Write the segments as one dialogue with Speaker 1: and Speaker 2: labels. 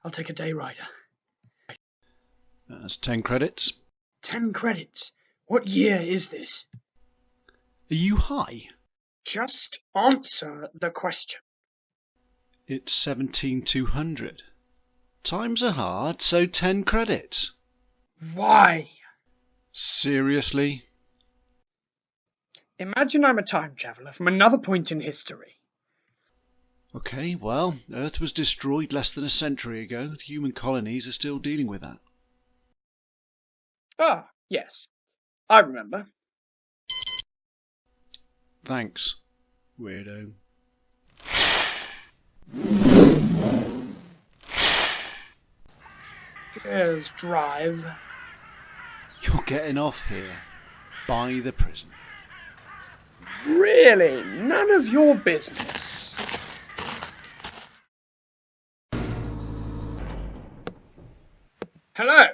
Speaker 1: I'll take a day rider.
Speaker 2: That's 10 credits.
Speaker 1: 10 credits? What year is this?
Speaker 2: Are you high?
Speaker 1: Just answer the question.
Speaker 2: It's 17,200. Times are hard, so 10 credits.
Speaker 1: Why?
Speaker 2: Seriously?
Speaker 1: Imagine I'm a time traveller from another point in history.
Speaker 2: Okay, well, Earth was destroyed less than a century ago. The human colonies are still dealing with that.
Speaker 1: Ah, yes. I remember.
Speaker 2: Thanks, weirdo.
Speaker 1: Here's drive.
Speaker 2: You're getting off here. By the prison.
Speaker 1: Really? None of your business. Hello?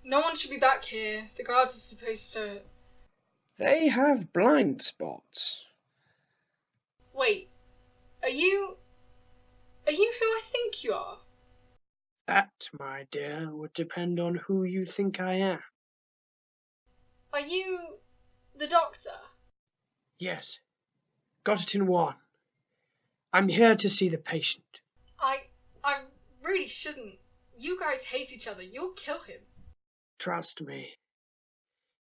Speaker 3: No one should be back here. The guards are supposed to...
Speaker 1: They have blind spots.
Speaker 3: Wait. Are you who I think you are?
Speaker 1: That, my dear, would depend on who you think I am.
Speaker 3: Are you the doctor?
Speaker 1: Yes. Got it in one. I'm here to see the patient.
Speaker 3: I really shouldn't. You guys hate each other. You'll kill him.
Speaker 1: Trust me.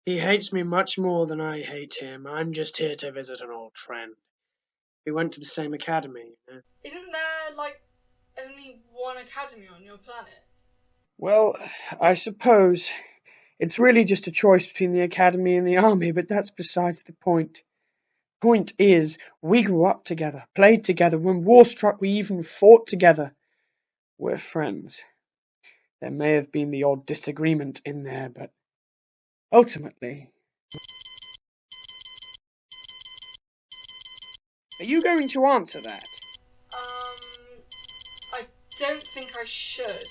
Speaker 1: He hates me much more than I hate him. I'm just here to visit an old friend. We went to the same academy, you know.
Speaker 3: Isn't there, like, only one academy on your planet?
Speaker 1: Well, I suppose it's really just a choice between the academy and the army, but that's besides the point. Point is, we grew up together, played together. When war struck, we even fought together. We're friends. There may have been the odd disagreement in there, but ultimately... Are you going to answer that?
Speaker 3: I don't think I should.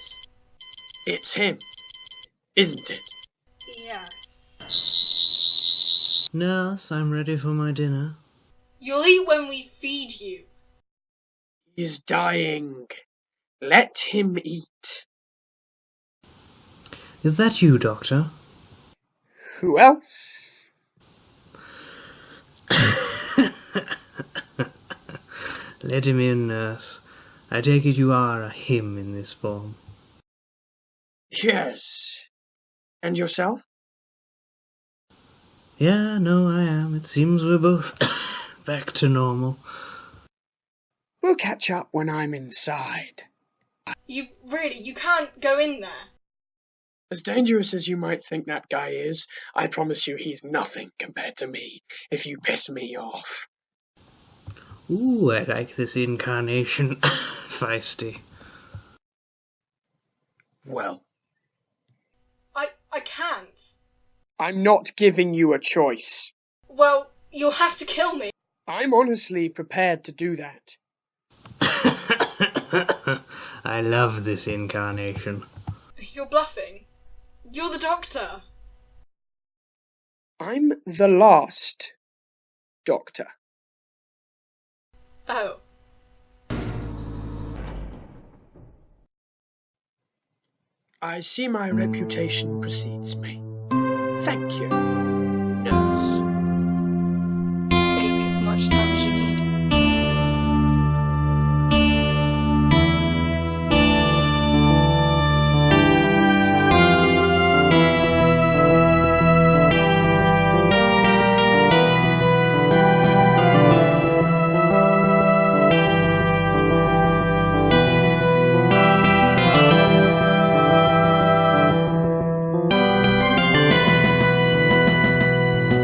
Speaker 1: It's him, isn't it?
Speaker 3: Yes.
Speaker 4: Nurse, I'm ready for my dinner.
Speaker 3: You'll eat when we feed you.
Speaker 1: He's dying. Let him eat.
Speaker 4: Is that you, Doctor?
Speaker 1: Who else?
Speaker 4: Let him in, nurse. I take it you are a him in this form.
Speaker 1: Yes. And yourself?
Speaker 4: Yeah, no, I am. It seems we're both back to normal.
Speaker 1: We'll catch up when I'm inside.
Speaker 3: You can't go in there.
Speaker 1: As dangerous as you might think that guy is, I promise you he's nothing compared to me, if you piss me off.
Speaker 4: Ooh, I like this incarnation. Feisty.
Speaker 1: Well,
Speaker 3: I can't.
Speaker 1: I'm not giving you a choice.
Speaker 3: Well, you'll have to kill me.
Speaker 1: I'm honestly prepared to do that.
Speaker 4: I love this incarnation.
Speaker 3: You're bluffing. You're the doctor.
Speaker 1: I'm the last doctor.
Speaker 3: Oh.
Speaker 1: I see my reputation precedes me. Thank you, nurse.
Speaker 3: Take as much time as you need.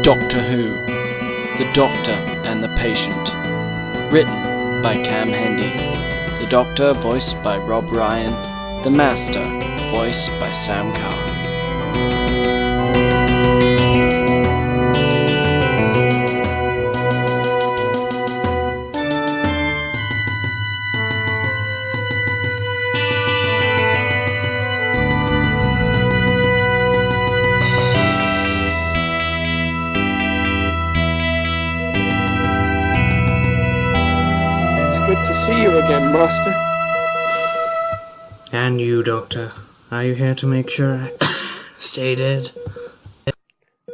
Speaker 5: Doctor Who, The Doctor and the Patient. Written by Cam Hendy. The Doctor voiced by Rob Ryan. The Master voiced by Sam Carr.
Speaker 1: It's good to see you again, Master.
Speaker 4: And you, Doctor, are you here to make sure I stay dead?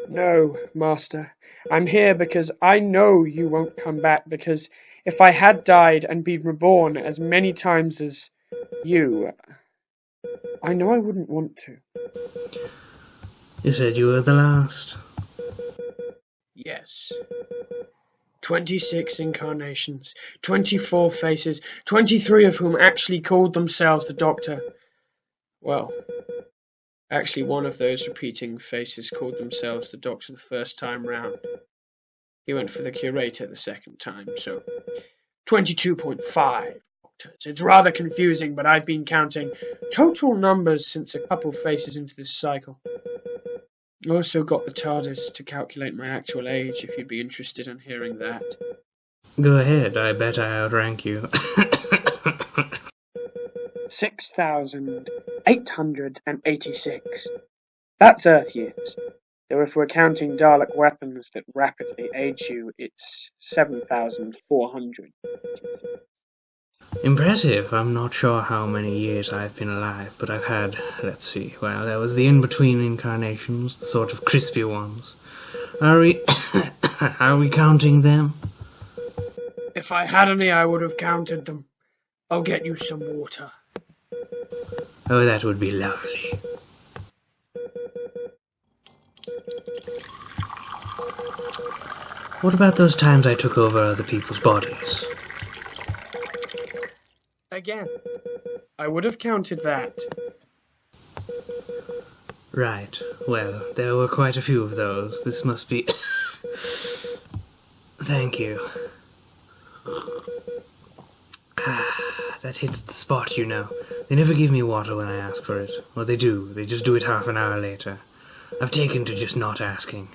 Speaker 1: No, Master. I'm here because I know you won't come back, because if I had died and been reborn as many times as you, I know I wouldn't want to.
Speaker 4: You said you were the last.
Speaker 1: Yes. 26 incarnations, 24 faces, 23 of whom actually called themselves the Doctor. Well, actually one of those repeating faces called themselves the Doctor the first time round. He went for the curator the second time, so 22.5 Doctors. It's rather confusing, but I've been counting total numbers since a couple faces into this cycle. I also got the TARDIS to calculate my actual age, if you'd be interested in hearing that.
Speaker 4: Go ahead, I bet I outrank you.
Speaker 1: 6,886. That's Earth years. Though if we're counting Dalek weapons that rapidly age you, it's 7,400.
Speaker 4: Impressive. I'm not sure how many years I've been alive, but I've had, let's see, well, there was the in-between incarnations, the sort of crispy ones. Are we... are we counting them?
Speaker 1: If I had any, I would have counted them. I'll get you some water.
Speaker 4: Oh, that would be lovely. What about those times I took over other people's bodies?
Speaker 1: Again, I would have counted that.
Speaker 4: Right. Well, there were quite a few of those. This must be... Thank you. That hits the spot, you know. They never give me water when I ask for it. Or they do. They just do it half an hour later. I've taken to just not asking.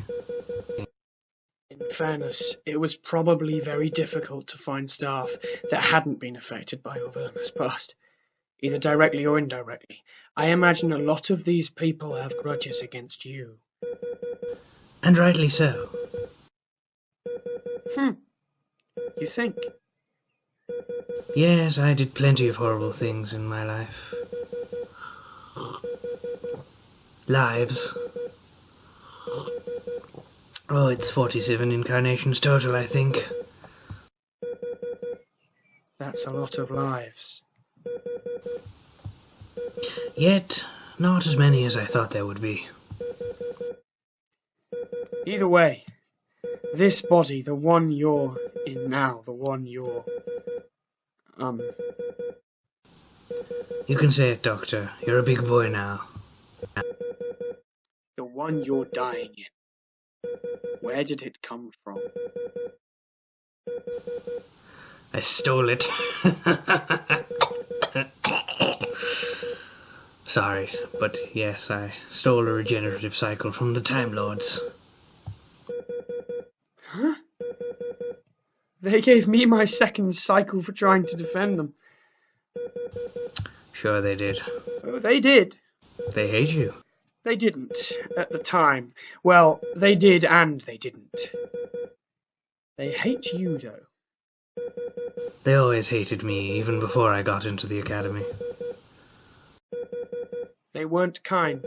Speaker 1: In fairness, it was probably very difficult to find staff that hadn't been affected by your villainous past, either directly or indirectly. I imagine a lot of these people have grudges against you.
Speaker 4: And rightly so.
Speaker 1: You think?
Speaker 4: Yes, I did plenty of horrible things in my life. Lives. Oh, it's 47 incarnations total, I think.
Speaker 1: That's a lot of lives.
Speaker 4: Yet, not as many as I thought there would be.
Speaker 1: Either way, this body, the one you're in now, the one you're...
Speaker 4: You can say it, Doctor. You're a big boy now.
Speaker 1: The one you're dying in. Where did it come from?
Speaker 4: I stole it. Sorry, but yes, I stole a regenerative cycle from the Time Lords.
Speaker 1: Huh? They gave me my second cycle for trying to defend them.
Speaker 4: Sure they did.
Speaker 1: Oh, they did.
Speaker 4: They hate you.
Speaker 1: They didn't, at the time. Well, they did and they didn't. They hate you, though.
Speaker 4: They always hated me, even before I got into the academy.
Speaker 1: They weren't kind.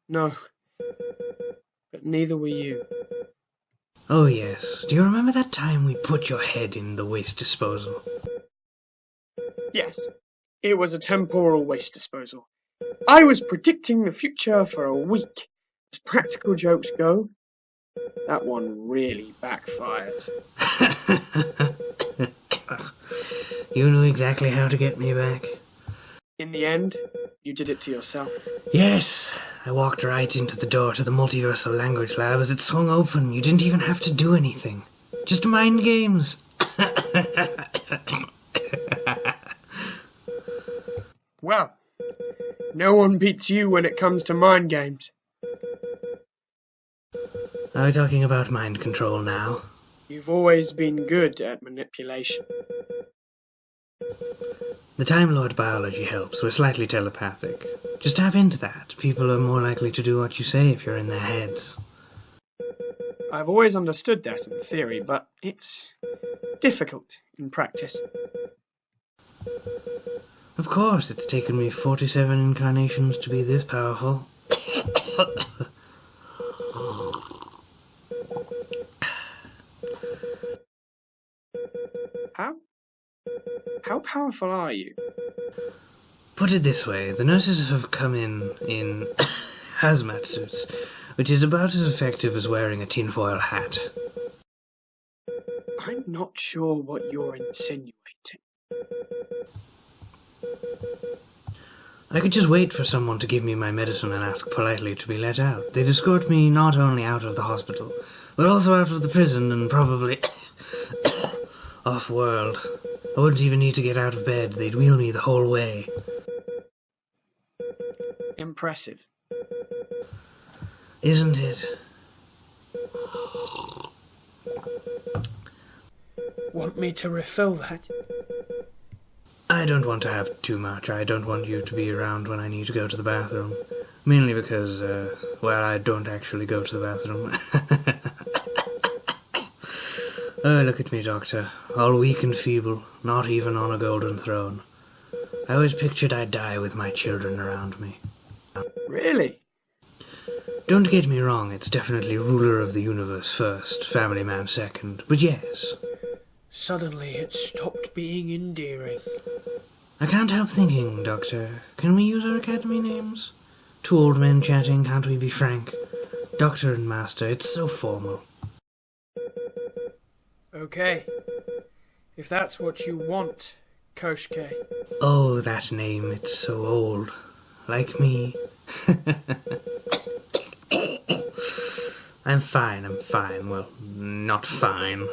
Speaker 1: No. But neither were you.
Speaker 4: Oh yes. Do you remember that time we put your head in the waste disposal?
Speaker 1: Yes. It was a temporal waste disposal. I was predicting the future for a week. As practical jokes go, that one really backfired.
Speaker 4: You knew exactly how to get me back.
Speaker 1: In the end, you did it to yourself.
Speaker 4: Yes, I walked right into the door to the multiversal language lab as it swung open. You didn't even have to do anything. Just mind games.
Speaker 1: Well, no one beats you when it comes to mind games.
Speaker 4: Are we talking about mind control now?
Speaker 1: You've always been good at manipulation.
Speaker 4: The Time Lord biology helps. We're slightly telepathic. Just tap into that. People are more likely to do what you say if you're in their heads.
Speaker 1: I've always understood that in theory, but it's difficult in practice.
Speaker 4: Of course, it's taken me 47 incarnations to be this powerful.
Speaker 1: How powerful are you?
Speaker 4: Put it this way, the nurses have come in hazmat suits, which is about as effective as wearing a tinfoil hat.
Speaker 1: I'm not sure what you're insinuating.
Speaker 4: I could just wait for someone to give me my medicine and ask politely to be let out. They'd escort me not only out of the hospital, but also out of the prison and probably off-world. I wouldn't even need to get out of bed. They'd wheel me the whole way.
Speaker 1: Impressive.
Speaker 4: Isn't it?
Speaker 1: Want me to refill that?
Speaker 4: I don't want to have too much. I don't want you to be around when I need to go to the bathroom. Mainly because, I don't actually go to the bathroom. Oh, look at me, Doctor. All weak and feeble, not even on a golden throne. I always pictured I'd die with my children around me.
Speaker 1: Really?
Speaker 4: Don't get me wrong, it's definitely ruler of the universe first, family man second, but yes.
Speaker 1: Suddenly it stopped being endearing.
Speaker 4: I can't help thinking, Doctor, can we use our academy names? Two old men chatting, can't we be frank? Doctor and Master, it's so formal.
Speaker 1: Okay. If that's what you want, Koshke.
Speaker 4: Oh, that name, it's so old. Like me. I'm fine. Well, not fine.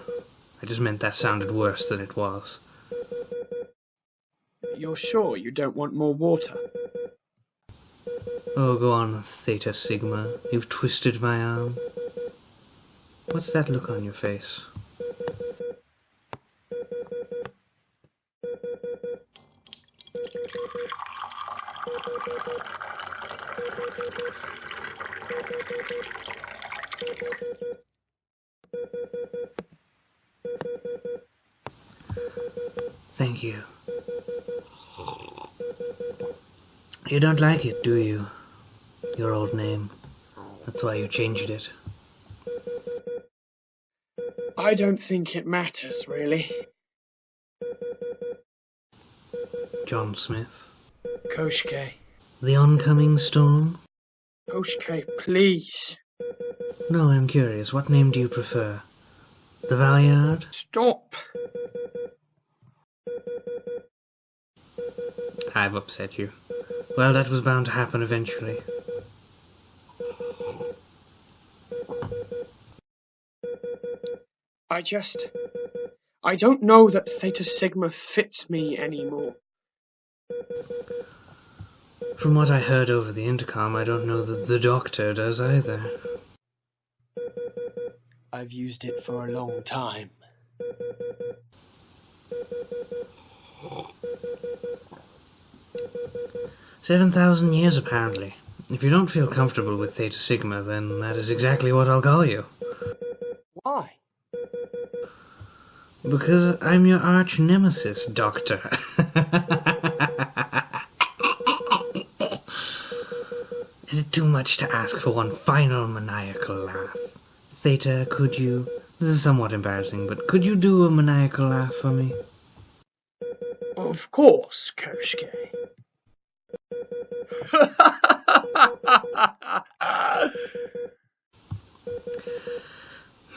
Speaker 4: I just meant that sounded worse than it was.
Speaker 1: You're sure you don't want more water?
Speaker 4: Oh, go on, Theta Sigma. You've twisted my arm. What's that look on your face? Thank you. You don't like it, do you? Your old name. That's why you changed it.
Speaker 1: I don't think it matters, really.
Speaker 4: John Smith.
Speaker 1: Koshke.
Speaker 4: The oncoming storm?
Speaker 1: Koshke, please.
Speaker 4: No, I'm curious. What name do you prefer? The Valliard?
Speaker 1: Stop.
Speaker 4: I've upset you. Well, that was bound to happen eventually.
Speaker 1: I don't know that Theta Sigma fits me anymore.
Speaker 4: From what I heard over the intercom, I don't know that the Doctor does either.
Speaker 1: I've used it for a long time.
Speaker 4: $7,000 years, apparently. If you don't feel comfortable with Theta Sigma, then that is exactly what I'll call you.
Speaker 1: Why?
Speaker 4: Because I'm your arch nemesis, Doctor. Is it too much to ask for one final maniacal laugh? Theta, could you... This is somewhat embarrassing, but could you do a maniacal laugh for me?
Speaker 1: Of course, Koshke.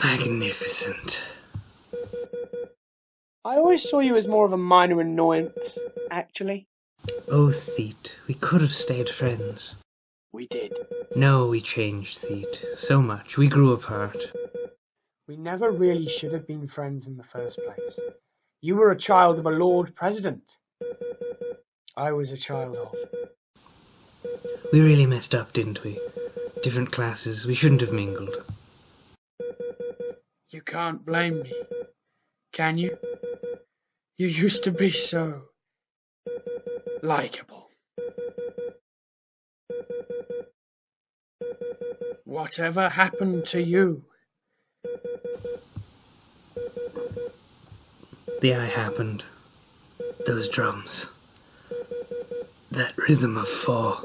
Speaker 4: Magnificent.
Speaker 1: I always saw you as more of a minor annoyance, actually.
Speaker 4: Oh, Theet, we could have stayed friends.
Speaker 1: We did.
Speaker 4: No, we changed, Theet. So much. We grew apart.
Speaker 1: We never really should have been friends in the first place. You were a child of a Lord President. I was a child of...
Speaker 4: We really messed up, didn't we? Different classes. We shouldn't have mingled.
Speaker 1: You can't blame me, can you? You used to be so... likable. Whatever happened to you?
Speaker 4: The eye happened. Those drums. That rhythm of 4.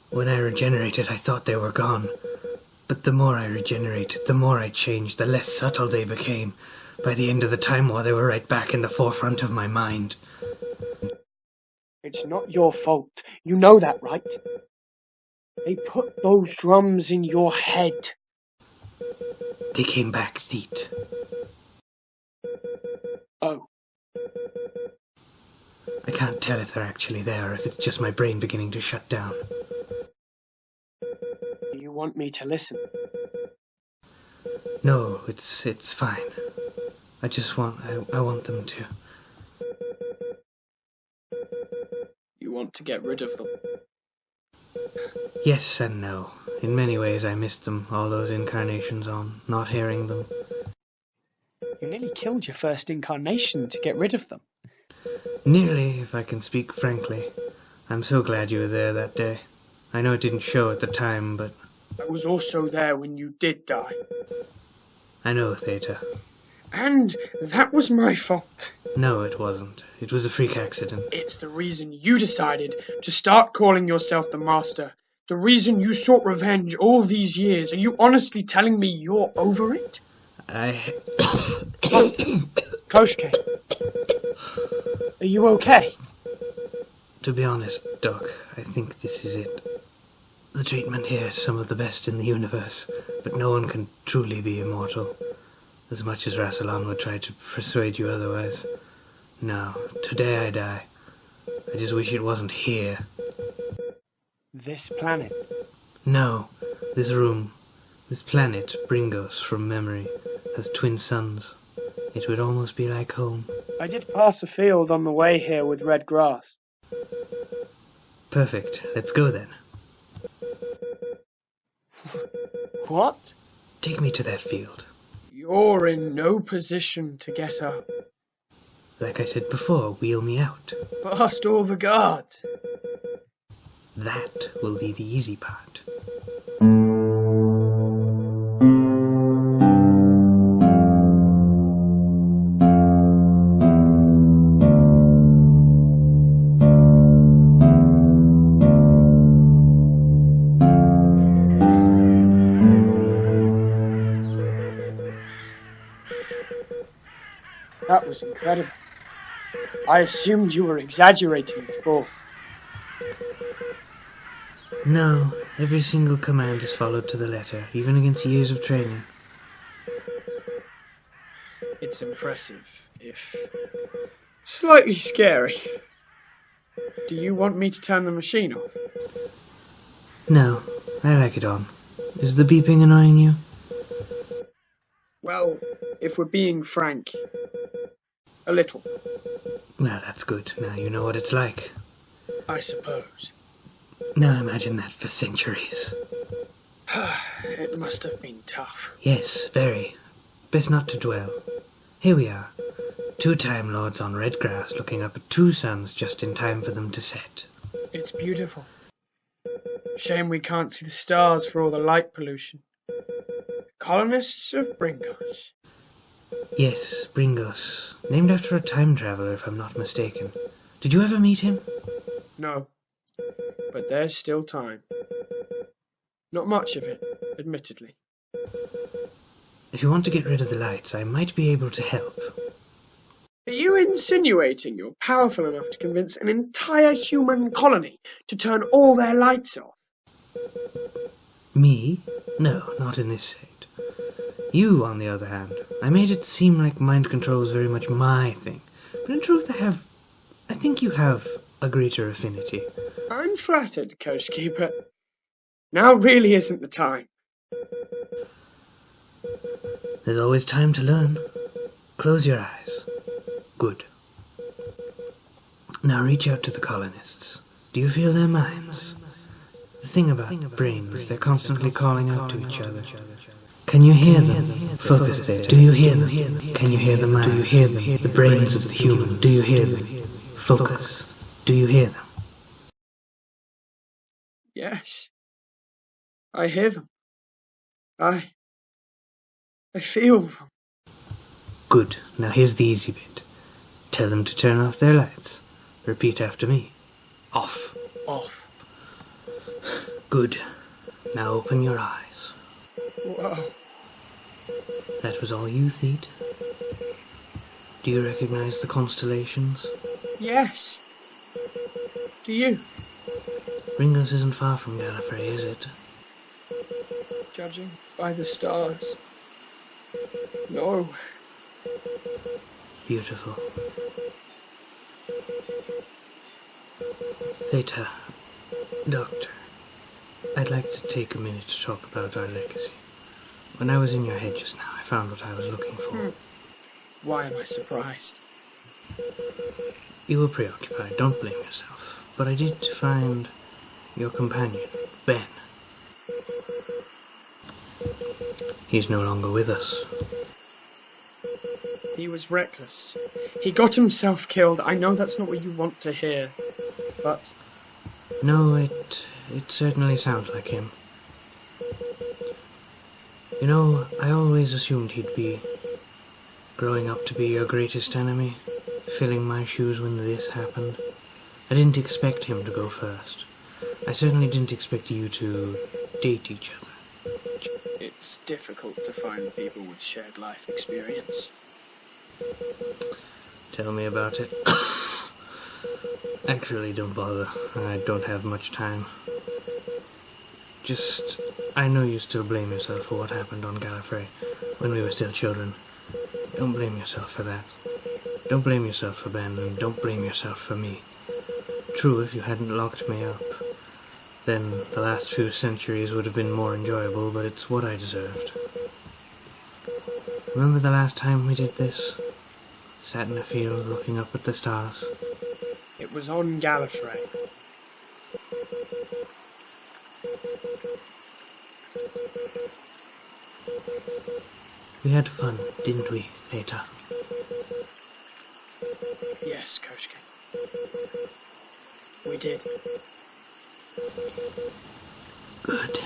Speaker 4: When I regenerated, I thought they were gone. But the more I regenerated, the more I changed, the less subtle they became. By the end of the Time War, they were right back in the forefront of my mind.
Speaker 1: It's not your fault. You know that, right? They put those drums in your head.
Speaker 4: They came back, Theet.
Speaker 1: Oh.
Speaker 4: I can't tell if they're actually there or if it's just my brain beginning to shut down.
Speaker 1: Do you want me to listen?
Speaker 4: No, it's fine. I want them to.
Speaker 1: You want to get rid of them?
Speaker 4: Yes and no. In many ways I missed them, all those incarnations on, not hearing them.
Speaker 1: You nearly killed your first incarnation to get rid of them.
Speaker 4: Nearly, if I can speak frankly. I'm so glad you were there that day. I know it didn't show at the time, but...
Speaker 1: I was also there when you did die.
Speaker 4: I know, Theta.
Speaker 1: And that was my fault.
Speaker 4: No, it wasn't. It was a freak accident.
Speaker 1: It's the reason you decided to start calling yourself the Master. The reason you sought revenge all these years. Are you honestly telling me you're over it? Koshke, are you okay?
Speaker 4: To be honest, Doc, I think this is it. The treatment here is some of the best in the universe, but no one can truly be immortal. As much as Rassilon would try to persuade you otherwise. No, today I die. I just wish it wasn't here.
Speaker 1: This planet?
Speaker 4: No, this room, this planet, Bringos, from memory, has twin suns. It would almost be like home.
Speaker 1: I did pass a field on the way here with red grass.
Speaker 4: Perfect. Let's go then.
Speaker 1: What?
Speaker 4: Take me to that field.
Speaker 1: You're in no position to get up.
Speaker 4: Like I said before, wheel me out.
Speaker 1: Past all the guards.
Speaker 4: That will be the easy part.
Speaker 1: That was incredible. I assumed you were exaggerating before.
Speaker 4: No, every single command is followed to the letter, even against years of training.
Speaker 1: It's impressive, if slightly scary. Do you want me to turn the machine off?
Speaker 4: No, I like it on. Is the beeping annoying you?
Speaker 1: Well, if we're being frank, a little,
Speaker 4: Well, that's good. Now you know what it's like.
Speaker 1: I suppose.
Speaker 4: Now imagine that for centuries.
Speaker 1: It must have been tough.
Speaker 4: Yes, very. Best not to dwell. Here we are. 2 Time Lords on red grass looking up at 2 suns just in time for them to set.
Speaker 1: It's beautiful. Shame we can't see the stars for all the light pollution. Colonists of Bringos.
Speaker 4: Yes, Bringos. Named after a time traveler, if I'm not mistaken. Did you ever meet him?
Speaker 1: No, but there's still time. Not much of it, admittedly.
Speaker 4: If you want to get rid of the lights, I might be able to help.
Speaker 1: Are you insinuating you're powerful enough to convince an entire human colony to turn all their lights off?
Speaker 4: Me? No, not in this state. You, on the other hand, I made it seem like mind control was very much my thing. But in truth, I think you have a greater affinity.
Speaker 1: I'm flattered, Koshki, but now really isn't the time.
Speaker 4: There's always time to learn. Close your eyes. Good. Now reach out to the colonists. Do you feel their minds? The thing about brains, they're constantly calling out to each other. Can you hear them? Focus there. Do you hear them? Can you hear the minds? Do you hear them? The brains of the human. Do you hear them? Focus. Do you hear them?
Speaker 1: Yes. I hear them. I feel them.
Speaker 4: Good. Now here's the easy bit. Tell them to turn off their lights. Repeat after me. Off.
Speaker 1: Off.
Speaker 4: Good. Now open your eyes.
Speaker 1: Whoa.
Speaker 4: That was all you, Theet? Do you recognize the constellations?
Speaker 1: Yes. Do you?
Speaker 4: Ringos isn't far from Gallifrey, is it?
Speaker 1: Judging by the stars. No.
Speaker 4: Beautiful. Theta, Doctor, I'd like to take a minute to talk about our legacy. When I was in your head just now, I found what I was looking for.
Speaker 1: Why am I surprised?
Speaker 4: You were preoccupied, don't blame yourself. But I did find your companion, Ben. He's no longer with us.
Speaker 1: He was reckless. He got himself killed. I know that's not what you want to hear, but...
Speaker 4: No, it certainly sounds like him. You know, I always assumed he'd be growing up to be your greatest enemy, filling my shoes when this happened. I didn't expect him to go first. I certainly didn't expect you to date each other.
Speaker 1: It's difficult to find people with shared life experience.
Speaker 4: Tell me about it. Actually, don't bother. I don't have much time. Just, I know you still blame yourself for what happened on Gallifrey when we were still children. Don't blame yourself for that. Don't blame yourself for Ben, and don't blame yourself for me. True, if you hadn't locked me up, then the last few centuries would have been more enjoyable, but it's what I deserved. Remember the last time we did this? Sat in a field looking up at the stars.
Speaker 1: It was on Gallifrey.
Speaker 4: We had fun, didn't we, Theta?
Speaker 1: Yes, Koshkin. We did.
Speaker 4: Good.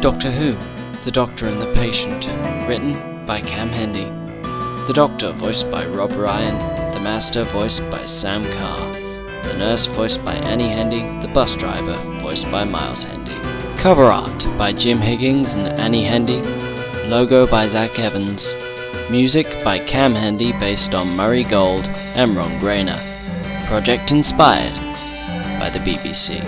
Speaker 5: Doctor Who, The Doctor and the Patient, written by Cam Hendy. The Doctor voiced by Rob Ryan, the Master voiced by Sam Carr, the Nurse voiced by Annie Hendy, the Bus Driver voiced by Miles Hendy. Cover art by Jim Higgins and Annie Hendy, logo by Zach Evans, music by Cam Hendy based on Murray Gold and Ron Grainer. Project inspired by the BBC.